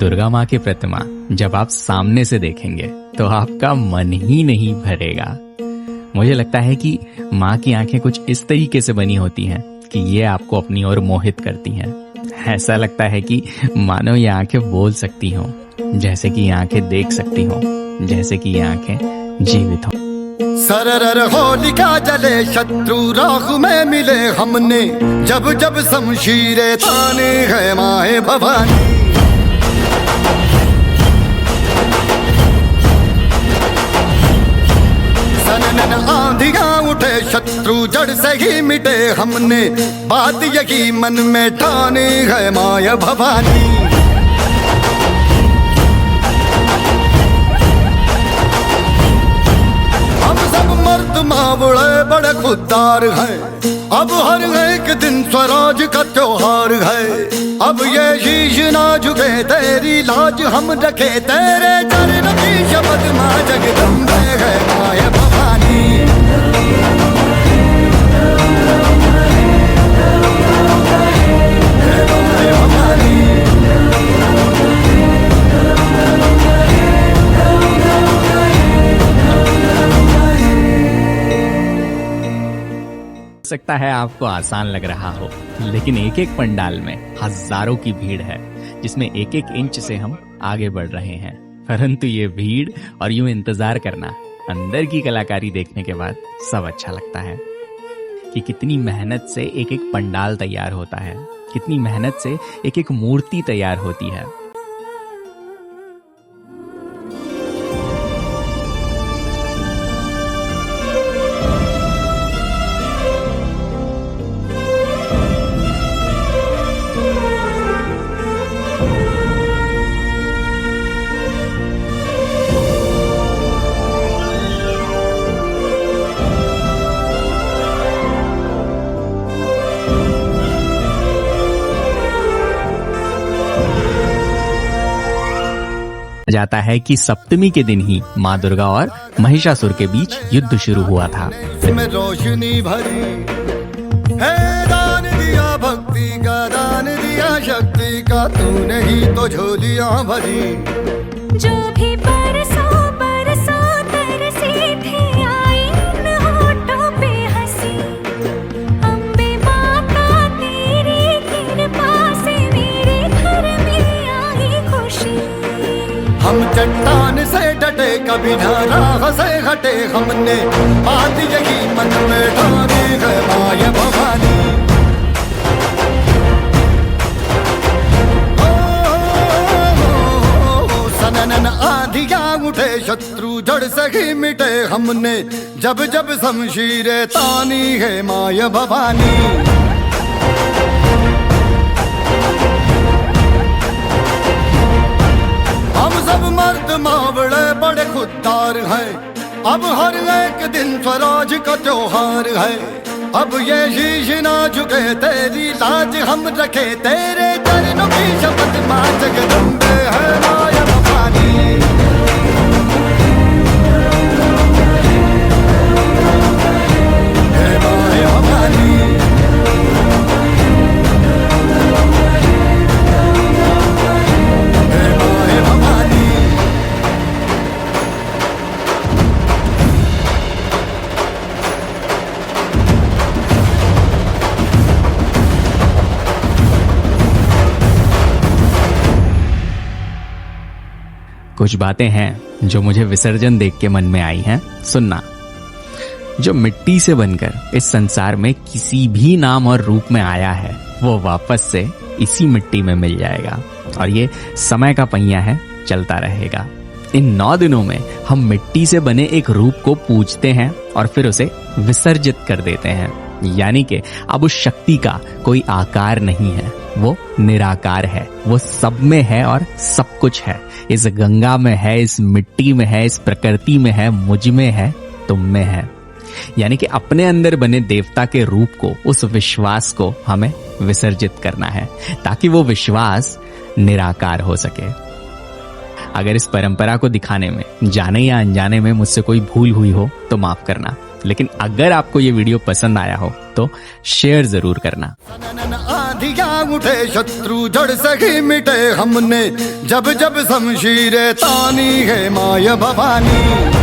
दुर्गा माँ की प्रतिमा जब आप सामने से देखेंगे तो आपका मन ही नहीं भरेगा। मुझे लगता है कि माँ की आंखें कुछ इस तरीके से बनी होती हैं कि ये आपको अपनी ओर मोहित करती हैं। ऐसा लगता है कि मानो ये आंखें बोल सकती हों, जैसे कि ये आंखें देख सकती हों, जैसे कि ये आंखें जीवित हों। सरर होलिका जले शत्रु राख में मिले हमने, जब जब शमशीरें ताने है माए भवानी। सनन आंधियां उठे शत्रु जड़ से ही मिटे हमने, बात यही मन में ठानी है माया भवानी। मर्द मावड़े बड़े खुददार हैं, अब हर एक दिन स्वराज का त्योहार है। अब ये शीश ना झुके तेरी लाज हम रखे, तेरे चरण की शपथ माँ जगदम्बे है माया भवानी। सकता है आपको आसान लग रहा हो, लेकिन एक एक पंडाल में हजारों की भीड़ है, जिसमें एक एक इंच से हम आगे बढ़ रहे हैं। परंतु ये भीड़ और यूं इंतजार करना, अंदर की कलाकारी देखने के बाद सब अच्छा लगता है कि कितनी मेहनत से एक एक पंडाल तैयार होता है, कितनी मेहनत से एक एक मूर्ति तैयार होती है। जाता है कि सप्तमी के दिन ही माँ दुर्गा और महिषासुर के बीच युद्ध शुरू हुआ था। इसमें रोशनी भरी है, दान दिया भक्ति का, दान दिया शक्ति का, तूने ही तो झोलियां भरी। जो भी बरसों बरसों तरसी थी, आई न होठों पे हंसी। अम्बे माता तेरी कृपा से मेरे घर में आई खुशी। हम चट्टान से डटे कभी ना राह से हटे, हमने बात यही मन में ठानी है माया भवानी। सनन आंधियां उठे शत्रु जड़ से ही मिटे हमने, जब जब शमशीरें तानी है माया भवानी। मर्द मावड़े बड़े खुददार हैं, अब हर एक दिन स्वराज का त्योहार है। अब ये शीश ना झुके तेरी लाज हम रखे, तेरे चरणों की शपथ माँ जगदम्बे है माया भवानी। है माया भवानी। कुछ बातें हैं जो मुझे विसर्जन देख के मन में आई हैं, सुनना। जो मिट्टी से बनकर इस संसार में किसी भी नाम और रूप में आया है, वो वापस से इसी मिट्टी में मिल जाएगा, और ये समय का पहिया है, चलता रहेगा। इन 9 दिनों में हम मिट्टी से बने एक रूप को पूजते हैं और फिर उसे विसर्जित कर देते हैं। यानी कि अब उस शक्ति का कोई आकार नहीं है, वो निराकार है, वो सब में है और सब कुछ है। इस गंगा में है, इस मिट्टी में है, इस प्रकृति में है, मुझ में है, तुम में है। यानी कि अपने अंदर बने देवता के रूप को, उस विश्वास को हमें विसर्जित करना है, ताकि वो विश्वास निराकार हो सके। अगर इस परंपरा को दिखाने में जाने या अनजाने में मुझसे कोई भूल हुई हो तो माफ करना। लेकिन अगर आपको ये वीडियो पसंद आया हो तो शेयर जरूर करना। सनन आंधियां उठे शत्रु जड़ से ही मिटे हमने, जब जब शमशीरें तानी है माय भवानी।